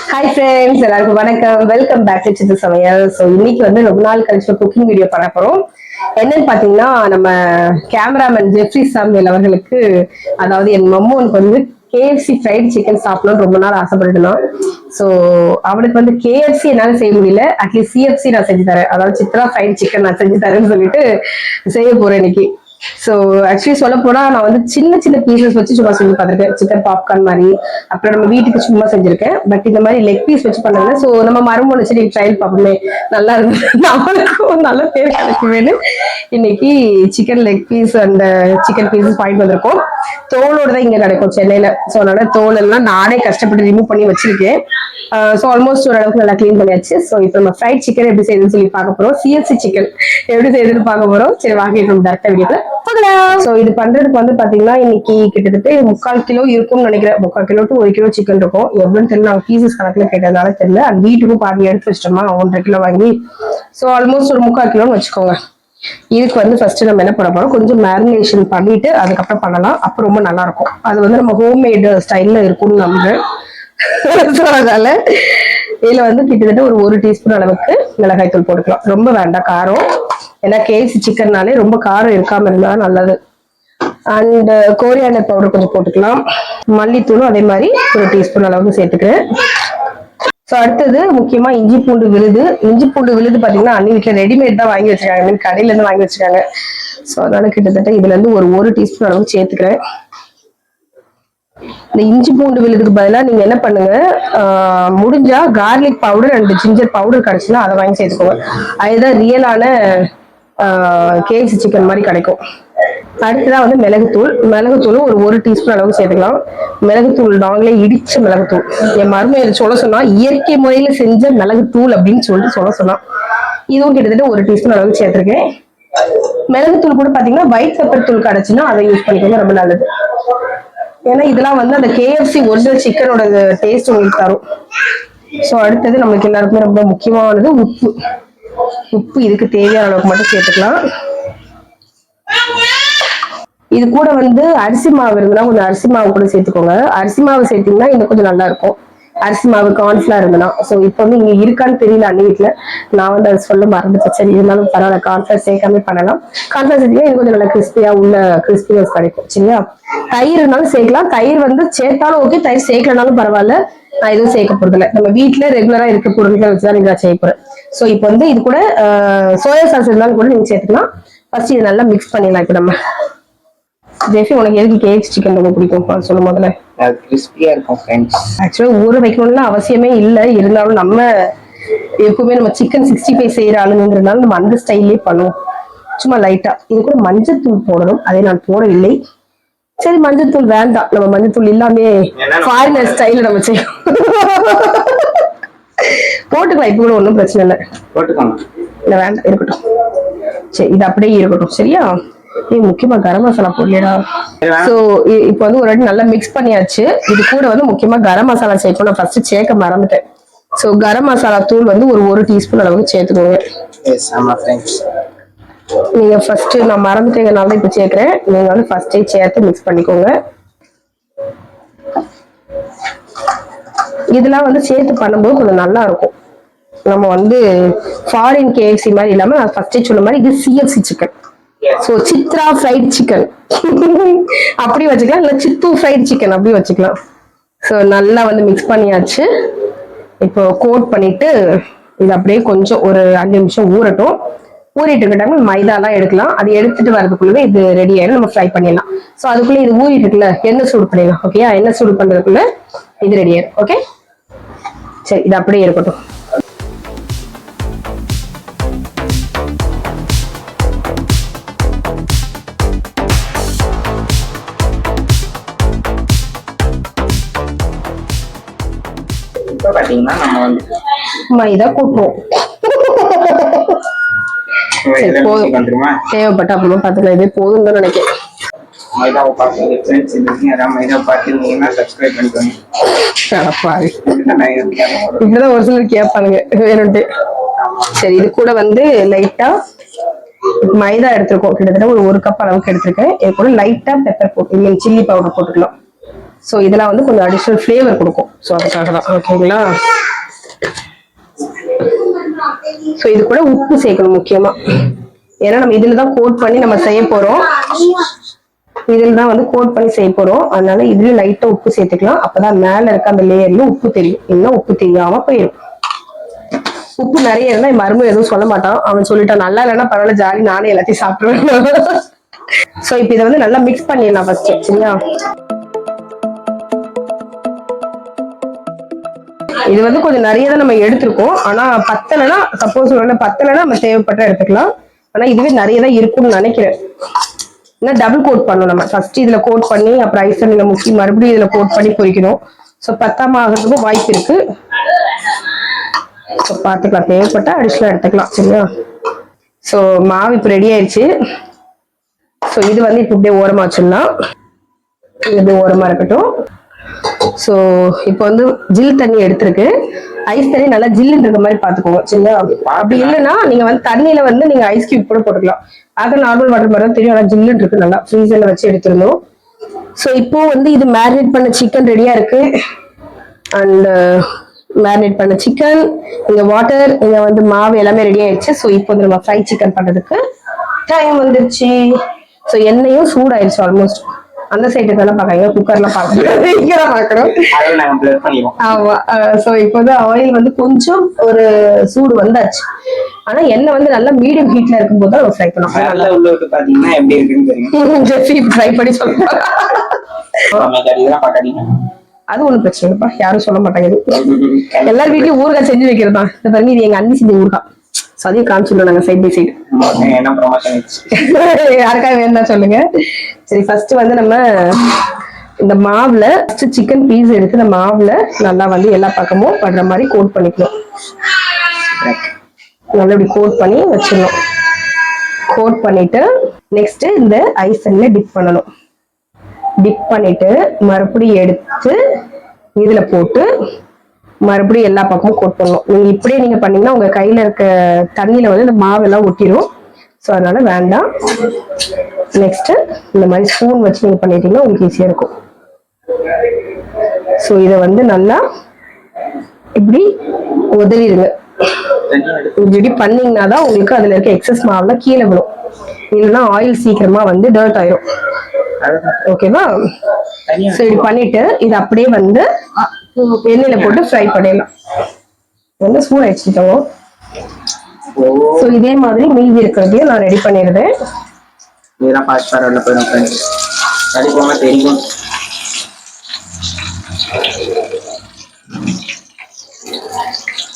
Hi friends, எல்லாருக்கும் வணக்கம். Welcome back to சித்து சமையல். ஸோ இன்னைக்கு வந்து ரொம்ப நாள் கழிச்சு குக்கிங் வீடியோ பண்ண போறோம். என்னன்னு பாத்தீங்கன்னா, நம்ம கேமராமேன் ஜெஃப்ரி சாமுவேல் அவர்களுக்கு, அதாவது என் மம்மோனுக்கு வந்து KFC ஃப்ரைட் சிக்கன் சாப்பிடணும்னு ரொம்ப நாள் ஆசைப்பட்டுருந்தோம். ஸோ அவனுக்கு வந்து KFC என்னால செய்ய முடியல, அட்லீஸ்ட் CFC நான் செஞ்சு தரேன், அதாவது சித்ரா ஃப்ரைட் சிக்கன் நான் செஞ்சு தரேன்னு சொல்லிட்டு செய்ய போறேன் இன்னைக்கு. ஸோ ஆக்சுவலி சொல்ல போனா நான் வந்து சின்ன சின்ன பீசஸ் வச்சு சும்மா செஞ்சு பார்த்துருக்கேன், சிக்கன் பாப்கார்ன் மாதிரி. அப்புறம் நம்ம வீட்டுக்கு சும்மா செஞ்சிருக்கேன். பட் இந்த மாதிரி லெக் பீஸ் வச்சு பண்ணல. ஸோ நம்ம மரமொழி வச்சு ட்ரையல் பார்ப்போமே, நல்லா இருந்தது, நம்மளுக்கும் நல்ல பேர் கிடைக்குமேனு இன்னைக்கு chicken leg piece and chicken pieces வாங்கிட்டு வந்திருக்கோம். தோலோட தான் இங்க கிடைக்கும் சென்னையில. ஸோ அதனால தோல் எல்லாம் நானே கஷ்டப்பட்டு ரிமூவ் பண்ணி வச்சிருக்கேன். ஸோ ஆல்மோஸ்ட் ஓரளவுக்கு நல்லா கிளீன் பண்ணியாச்சு. ஸோ இப்போ நம்ம ஃப்ரைட் சிக்கன் எப்படி செய்யுதுன்னு சொல்லி பார்க்க போறோம். CFC சிக்கன் எப்படி செய்யுதுன்னு பார்க்க போறோம். சரி, வாங்கிட்டு நம்ம டேரக்டா வீடியோல பார்க்கலாம். ஸோ இது பண்றதுக்கு வந்து பாத்தீங்கன்னா, இன்னைக்கு கிட்டத்தட்ட 3/4 கிலோ இருக்கும்னு நினைக்கிறேன். 3/4 கிலோ to 1 கிலோ சிக்கன் இருக்கும். எவ்வளவுன்னு தெரியல, நாங்க பீசஸ் கணக்குல கேட்டதுனால தெரியல. அந்த வீட்டுக்கும் பாதி எடுத்து வச்சிட்டோமா, 1.5 கிலோ வாங்கி. ஸோ ஆல்மோஸ்ட் ஒரு 3/4 கிலோன்னு வச்சுக்கோங்க. இதுக்கு வந்து ஃபர்ஸ்ட் நம்ம என்ன பண்ண போறோம், கொஞ்சம் மேரினேஷன் பண்ணிட்டு அதுக்கப்புறம் பண்ணலாம். அப்ப ரொம்ப நல்லா இருக்கும். அது வந்து நம்ம ஹோம்மேட் ஸ்டைல்ல இருக்கும்னு நம்புறேன். அதனால இதுல வந்து கிட்டத்தட்ட ஒரு 1 டீஸ்பூன் அளவுக்கு மிளகாய் தூள் போட்டுக்கலாம். ரொம்ப வேண்டாம் காரம், ஏன்னா KFC சிக்கன்னாலே ரொம்ப காரம் இருக்காம இருந்தா நல்லது. அண்ட் கோரியாண்டர் பவுடர் கொஞ்சம் போட்டுக்கலாம். மல்லித்தூளும் அதே மாதிரி 1 டீஸ்பூன் அளவுக்கு சேர்த்துக்கிறேன். ஸோ அடுத்தது முக்கியமா இஞ்சி பூண்டு விழுது. இஞ்சி பூண்டு விழுது பாத்தீங்கன்னா அன்னி வீட்டுல ரெடிமேட் தான் வாங்கி வச்சிருக்காங்க, கடையில இருந்து வாங்கி வச்சிருக்காங்க. ஸோ அதனால கிட்டத்தட்ட இதுல இருந்து ஒரு 1 டீஸ்பூன் அளவுக்கு சேர்த்துக்கிறேன். இந்த இஞ்சி பூண்டு விழுதுக்கு பதிலாக நீங்க என்ன பண்ணுங்க, முடிஞ்சா garlic powder and ginger powder கிடைச்சுன்னா அதை வாங்கி சேர்த்துக்கோங்க. அதுதான் ரியலான KFC சிக்கன் மாதிரி கிடைக்கும். அடுத்ததான் வந்து மிளகுத்தூள் ஒரு 1 டீஸ்பூன் அளவுக்கு சேர்த்துக்கலாம். மிளகுத்தூள் நாங்களே இடிச்ச மிளகுத்தூள். என் மருமையை சொல்ல சொன்னா இயற்கை முறையில செஞ்ச மிளகுத்தூள் அப்படின்னு சொல்ல சொன்னா, இதுவும் கிட்டத்தட்ட 1 டீஸ்பூன் அளவுக்கு சேர்த்திருக்கேன். மிளகுத்தூள் கூட பாத்தீங்கன்னா ஒயிட் பெப்பர் தூள் கிடைச்சுன்னா அதை யூஸ் பண்ணிக்கோங்க, ரொம்ப நல்லது. ஏன்னா இதெல்லாம் வந்து அந்த KFC ஒரிஜினல் சிக்கனோட டேஸ்ட் உங்களுக்கு தரும். ஸோ அடுத்தது நம்மளுக்கு எல்லாருக்குமே ரொம்ப முக்கியமானது உப்பு இதுக்கு தேவையான அளவுக்கு மட்டும் சேர்த்துக்கலாம். இது கூட வந்து அரிசி மாவு இருந்ததுன்னா கொஞ்சம் அரிசி மாவு கூட சேர்த்துக்கோங்க. அரிசி மாவு சேர்த்தீங்கன்னா இன்னும் கொஞ்சம் நல்லா இருக்கும். அரிசி மாவு கார்ன்ஃபிளவர் இருந்ததுன்னா. ஸோ இப்போ வந்து இங்க இருக்கான்னு தெரியல அன்னி வீட்டுல, நான் வந்து அதை சொல்ல மறந்துட்டேன். சரி, இருந்தாலும் பரவாயில்ல, கார்ன்ஃபிளவர் சேர்க்காம பண்ணலாம். கார்ன்ஃபிளவர் சேர்த்தீங்கன்னா இது கொஞ்சம் நல்லா கிறிஸ்பியா உள்ள கிறிஸ்பினஸ் கிடைக்கும். சரியா, தயிர் இருந்தாலும் சேர்க்கலாம். தயிர் வந்து சேர்த்தாலும் ஓகே, தயிர் சேர்க்கலனாலும் பரவாயில்ல. நான் எதுவும் சேர்க்க போறதில்ல, நம்ம வீட்டுல ரெகுலரா இருக்க பொருட்களை வச்சுதான் நீங்க செய்ய போறேன். ஸோ இப்போ வந்து இது கூட சோயா சாஸ் இருந்தாலும் கூட நீங்க சேர்த்துக்கலாம். ஃபர்ஸ்ட் இது நல்லா மிக்ஸ் பண்ணிடலாம். இப்போ நம்ம ஜெஃபி, உனக்கு எதுக்கு KFC சிக்கன் ரொம்ப பிடிக்கும் சொல்ல முதல்ல? கிறிஸ்பியா இருக்கும் ஃப்ரெண்ட்ஸ். ஆக்சுவலா ஊற வைக்கணும்னு அவசியமே இல்லை, இருந்தாலும் நம்ம எப்பவுமே நம்ம சிக்கன் 65 செய்யற ஆளுங்கிறதுனால நம்ம அந்த ஸ்டைல்லே பண்ணுவோம். சும்மா லைட்டா இது கூட மஞ்சத்தூள் போடணும், அதை நான் போடவில்லை. சரி, மஞ்சத்தூள் வேண்டாம், நம்ம மஞ்சத்தூள் இல்லாமே ஃபாரினர் ஸ்டைல நம்ம செய்யணும். போட்டுக்கலாம், இப்ப கூட ஒன்றும் பிரச்சனை இல்லை, போட்டுக்கோங்க. இல்லை வேண்டாம், இருக்கட்டும். சரி, இது அப்படியே இருக்கட்டும். சரியா, முக்கியமா கரம் மசாலா போடலடா. சோ இப்போ வந்து ஒரு வாட்டி நல்லா மிக்ஸ் பண்ணியாச்சு. இது கூட வந்து முக்கியமா கரம் மசாலா சேர்க்கணும். நான் ஃபர்ஸ்ட் சேர்க்க மறந்துட்டேன். சோ கரம் மசாலா தூள் வந்து ஒரு 1 டீஸ்பூன் அளவுக்கு சேர்த்துக்கோங்க. நீங்க ஃபர்ஸ்ட், நான் மறந்துட்டேங்கனால தான் இப்ப சேர்க்கிறேன். நீங்க வந்து ஃபர்ஸ்டே சேர்த்து மிக்ஸ் பண்ணிக்கோங்க. இதெல்லாம் வந்து சேர்த்து பண்ணும்போது கொஞ்சம் நல்லா இருக்கும். நம்ம வந்து ஃபாரின் KFC மாதிரி இல்லாம நான் ஃபர்ஸ்டே சொன்ன மாதிரி இது CFC chicken. So Chitra fried chicken அப்படி வச்சுக்கலாம், இல்ல சித்து ஃப்ரைட் சிக்கன் அப்படி வச்சுக்கலாம். சோ நல்லா வந்து மிக்ஸ் பண்ணியாச்சு. இப்போ கோட் பண்ணிட்டு இது அப்படியே கொஞ்சம் ஒரு 5 நிமிஷம் ஊறட்டும். ஊறிட்டு இருக்க மைதாலாம் எடுக்கலாம். அது எடுத்துட்டு வரதுக்குள்ளவே இது ரெடி ஆயிடும், நம்ம ஃப்ரை பண்ணிடலாம். சோ அதுக்குள்ள இது ஊறிட்டு இருக்குல்ல, எண்ணெய் சூடு பண்ணிடலாம். ஓகே, எண்ணெய் சூடு பண்றதுக்குள்ள இது ரெடி ஆயிடும். ஓகே, சரி, இது அப்படியே இருக்கட்டும். பாத்தீங்கன்னா நம்ம வந்து மைதா கூட்டுவோம். தேவைப்பட்ட அப்புறமா பாத்துக்கலாம். இதே போதும் தான் நினைக்கிறேன். மைதாவை பார்த்து ஃப்ரெண்ட்ஸ் மைதாவை பார்த்துருந்தீங்கன்னா சப்ஸ்கிரைப் பண்ணிக்கோங்க. இப்படிதான் ஒரு சிலர் கேட்பானுங்க வேணும்ட்டு. சரி, இது கூட வந்து லைட்டா மைதா எடுத்துருக்கோம். கிட்டத்தட்ட ஒரு 1 கப் அளவுக்கு எடுத்திருக்கேன். இது கூட லைட்டா பெப்பர் போட்டு, சில்லி பவுடர் போட்டுக்கலாம். ஸோ இதெல்லாம் வந்து கொஞ்சம் அடிஷனல் ஃப்ளேவர் கொடுக்கும். ஸோ அதுக்காக தான். ஓகேங்களா, ஸோ இது கூட உப்பு சேர்க்கணும் முக்கியமா, ஏன்னா நம்ம இதுல தான் கோட் பண்ணி நம்ம செய்ய போறோம். இதுல தான் வந்து கோட் பண்ணி செய்ய போறோம். அதனால இதுலயும் லைட்டா உப்பு சேர்த்துக்கலாம். அப்பதான் மேல இருக்க அந்த லேயர்ல உப்பு தெரியும். இன்னும் உப்பு தெரியாம போயிடும். உப்பு நிறைய இருந்தா என் மருமக எதுவும் சொல்ல மாட்டான். அவன் சொல்லிட்டான் நல்லா இல்லைன்னா பரவாயில்ல, ஜாலி, நானே எல்லாத்தையும் சாப்பிடுவேன். சோ இப்ப இதை வந்து நல்லா மிக்ஸ் பண்ணிடலாம் ஃபர்ஸ்ட். சரியா, இது வந்து கொஞ்சம் நிறைய தான் நம்ம எடுத்திருக்கோம். ஆனா பத்தலைன்னா, சப்போஸ் பத்தலைன்னா நம்ம தேவைப்பட்ட எடுத்துக்கலாம். ஆனா இதுவே நிறைய தான் இருக்கும்னு நினைக்கிறேன். ஏன்னா டபுள் கோட் பண்ணணும் நம்ம. ஃபர்ஸ்ட் இதுல கோட் பண்ணி அப்புறம் ஐஸ் தண்ணியில முக்கி மறுபடியும் இதுல கோட் பண்ணி பொரிக்கணும். ஸோ பத்தாம ஆகிறதுக்கும் வாய்ப்பு இருக்கு. ஸோ பார்த்துக்கலாம், தேவைப்பட்டா அடிஷனலா எடுத்துக்கலாம். சரியா, ஸோ மாவு இப்போ ரெடி ஆயிடுச்சு. ஸோ இது வந்து இப்போ இப்படியே ஓரமா வச்சிடலாம். இது ஓரமா இருக்கட்டும். ஸோ இப்போ வந்து ஜில் தண்ணி எடுத்திருக்கு. ஐஸ் தண்ணி நல்லா ஜில்லுன்னு இருக்க மாதிரி பாத்துக்கோங்க. சரியா, அப்படி இல்லைன்னா நீங்க வந்து தண்ணியில வந்து நீங்க ஐஸ் கியூப் கூட போட்டுக்கலாம். அது நார்மல் வாட்டர் மாதிரி தான் தெரியும். ஆனா ஜில்லுன்னு இருக்கு, நல்லா ஃப்ரீசர்ல வச்சு எடுத்துருந்தோம். ஸோ இப்போ வந்து இது மேரினேட் பண்ண சிக்கன் ரெடியா இருக்கு. அண்ட் மேரினேட் பண்ண சிக்கன், இங்க வாட்டர், இங்க வந்து மாவு எல்லாமே ரெடி ஆயிடுச்சு. ஸோ இப்போ வந்து நம்ம ஃப்ரை சிக்கன் பண்றதுக்கு டைம் வந்துருச்சு. ஸோ எண்ணெயும் சூடாயிருச்சு ஆல்மோஸ்ட். அந்த சைடுக்கு எல்லாம் பாக்காங்க, குக்கர்லாம் பாக்கணும். ஆமா, சோ இப்போ வந்து ஆயில் வந்து கொஞ்சம் ஒரு சூடு வந்தாச்சு. ஆனா எண்ணெய் வந்து நல்லா மீடியம் ஹீட்ல இருக்கும் போது தான் ஃப்ரை பண்ணணும். நல்லா உள்ள விட்டு பாத்தீங்கன்னா எப்படி இருக்குன்னு தெரியும். ஜெஃப்ரி ட்ரை பண்ணி சொல்லுங்க. அது ஒண்ணும் பிரச்சனை இல்லப்பா, யாரும் சொல்ல மாட்டாங்க. இது எல்லார் வீட்லயும் ஊறுகாய் செஞ்சு வைக்கிறது தான். இந்த பாருங்க, இது எங்க அண்ணி செஞ்ச ஊறுகாய். அதையும் காமிச்சுடுவோம் நாங்க சைட் பை சைடு. யாருக்காக வேணா சொல்லுங்க. சரி, ஃபர்ஸ்ட் வந்து நம்ம இந்த மாவுல சிக்கன் பீஸ் எடுத்து இந்த மாவுல நல்லா வந்து எல்லா பக்கமும் படுற மாதிரி கோட் பண்ணிக்கணும். நல்லா இப்படி கோட் பண்ணி வச்சிடணும். கோட் பண்ணிட்டு நெக்ஸ்ட் இந்த ஐஸ் தண்ணில டிப் பண்ணணும். டிப் பண்ணிட்டு மறுபடியும் எடுத்து இதுல போட்டு மறுபடியும் எல்லா பக்கமும் கோட் பண்ணணும். நீங்க இப்படியே நீங்க பண்ணீங்கன்னா உங்க கையில இருக்க தண்ணியில வந்து இந்த மாவு எல்லாம் ஒட்டிடும். ஸோ அதனால வேண்டாம். நெக்ஸ்ட் இந்த மாதிரி ஸ்பூன் வச்சு நீங்க பண்ணிட்டீங்கன்னா உங்களுக்கு ஈஸியா இருக்கும். ஸோ இதை வந்து நல்லா இப்படி உதவிடுங்க. இப்படி பண்ணீங்கன்னா தான் உங்களுக்கு அதுல இருக்க எக்ஸஸ் மாவுல கீழே விடும். இல்லைன்னா ஆயில் சீக்கிரமா வந்து டர்ட் ஆயிரும். ஓகேவா? ஸோ இப்படி பண்ணிட்டு இது அப்படியே வந்து எண்ணெயில போட்டு ஃப்ரை பண்ணிடலாம். வந்து ஸ்பூன் அடிச்சுட்டோம். ஸோ இதே மாதிரி மீதி இருக்கிறதையும் நான் ரெடி பண்ணிடுறேன். இதெல்லாம் பாஸ்ட் ஃபார்வர்ட்ல போயிடும் ஃப்ரெண்ட்ஸ். ரெடி போனா தெரியும்.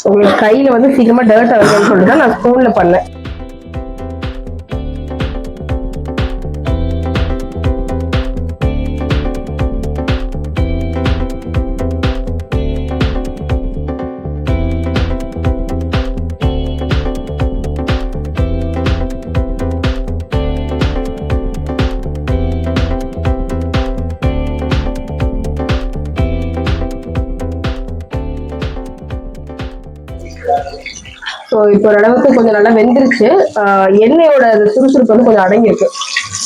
உங்களுக்கு கையில வந்து சீக்கிரமா டர்ட் ஆகுதுன்னு சொல்லிட்டு தான் நான் ஸ்பூன்ல பண்ணேன். ஸோ இப்போ ஓரளவுக்கு கொஞ்சம் நல்லா வெந்துருச்சு. எண்ணெயோட சுறுசுறுப்பு வந்து கொஞ்சம் அடங்கியிருக்கு.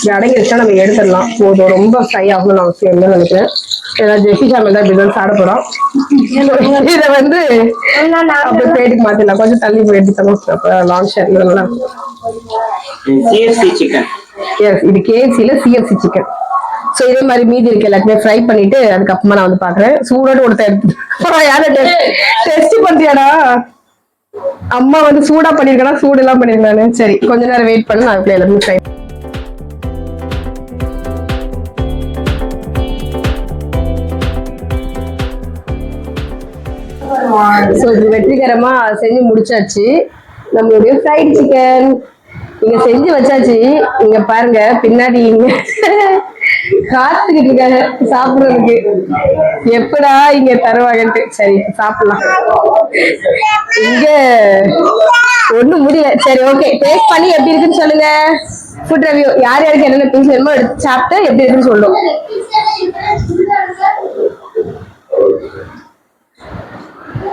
இது அடங்கிருச்சா நம்ம எடுத்துடலாம். போதும், ரொம்ப ஃப்ரை ஆகணும்னு அவசியம் இல்லைன்னு நினைக்கிறேன். ஏதாவது ஜெஃபி சாமியில் தான் இப்படி சாப்பிட போறோம். இதை வந்து அப்படி பிளேட்டுக்கு மாத்திடலாம். கொஞ்சம் தள்ளி போய் எடுத்துக்கணும். அப்போ லாங் ஷேர் நல்லா இருக்கும். எஸ், இது கேஎஃப்சில சிஎஃப்சி சிக்கன். ஸோ இதே மாதிரி மீதி இருக்கு எல்லாத்தையுமே ஃப்ரை பண்ணிட்டு அதுக்கப்புறமா நான் வந்து பாக்குறேன். சூடோட ஒருத்தர் எடுத்து யார டெஸ்ட் பண்றியாடா? அம்மா வந்து சூடா பண்ணிருக்கா, சூடு எல்லாம் பண்ணிருக்கானு. சரி, கொஞ்ச நேரம் வெயிட் பண்ணு, நான் அதுக்குள்ள எல்லாத்தையும் ஃப்ரை. ஸோ இது வெற்றிகரமா செஞ்சு முடிச்சாச்சு. நம்மளுடைய ஃப்ரைட் சிக்கன் இங்க செஞ்சு வச்சாச்சு. இங்க பாருங்க, பின்னாடி இங்க காத்துக்கிட்டு இருக்காங்க சாப்பிடுறதுக்கு. எப்படா இங்க தருவாங்கன்ட்டு. சரி, சாப்பிடலாம். இங்க ஒண்ணும் முடியல. சரி, ஓகே, டேஸ்ட் பண்ணி எப்படி இருக்குன்னு சொல்லுங்க. Food review. யார் யாருக்கு என்னென்ன பீஸ் வேணுமோ எடுத்து சாப்பிட்டு எப்படி இருக்குன்னு சொல்லும்.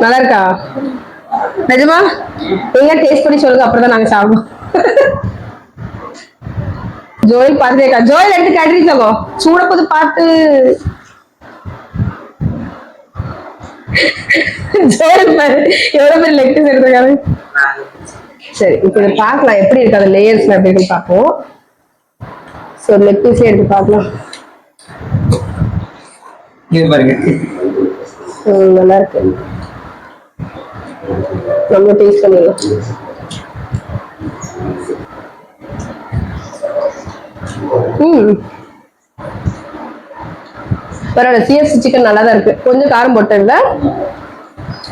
நல்லா இருக்கா நிஜமா? நீங்க டேஸ்ட் பண்ணி சொல்லுங்க, அப்புறம் தான் நாங்க சாப்பிடுவோம். ஜோயில் பார்த்துக்கா. ஜோயில் எடுத்து கட்டிருக்கோம். சூடப்போது பார்த்து. ஜோயில் எவ்வளவு பேர் லெக் பீஸ் எடுத்துருக்காரு. சரி இப்போ இதை பார்க்கலாம் எப்படி இருக்கு அந்த லேயர்ஸ் எப்படி இருக்குன்னு பார்ப்போம். ஸோ லெக் பீஸே எடுத்து பார்க்கலாம். இது பாருங்க. நல்லா இருக்கு. நம்ம டேஸ்ட் பண்ணிடலாம். பரவாயில்ல, சிஎஃப்சி சிக்கன் நல்லா தான் இருக்கு. கொஞ்சம் காரம் போட்டதில்ல,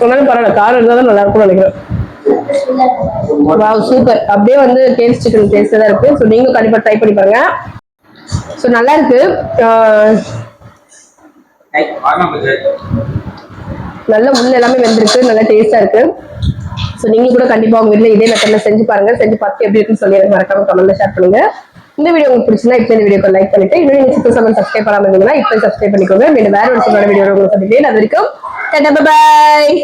ஒன்றாலும் பரவாயில்ல, காரம் இருந்தால் தான் நல்லா இருக்கும்னு நினைக்கிறேன். Wow super. அப்படியே வந்து கேஎஃப்சி சிக்கன் டேஸ்ட் தான் இருக்கு. ஸோ நீங்களும் கண்டிப்பாக ட்ரை பண்ணி பாருங்க. ஸோ நல்லா இருக்கு. நல்ல உள்ள எல்லாமே வெந்திருக்கு, நல்லா டேஸ்டா இருக்கு. ஸோ நீங்க கூட கண்டிப்பா உங்க வீட்டுல இதே மெத்தட்ல செஞ்சு பாருங்க. செஞ்சு பார்த்து எப்படி இருக்குன்னு சொல்லி எனக்கு மறக்காம கமெண்ட்ல ஷேர் பண்ணுங்க. இந்த வீடியோ உங்களுக்கு பிடிச்சிருந்தா இப்போ இந்த வீடியோக்கு லைக் பண்ணிட்டு இன்னும் நீங்க சிக்கன் சமையல் சப்ஸ்கிரைப் பண்ணாம இருந்தீங்கன்னா இப்போ சப்ஸ்கிரைப் பண்ணிக்கோங்க. மீண்டும் வேற ஒரு சூப்பரான வீடியோ உங்களுக்கு சந்திக்கிறேன். அது வரைக்கும் டாடா பை பை.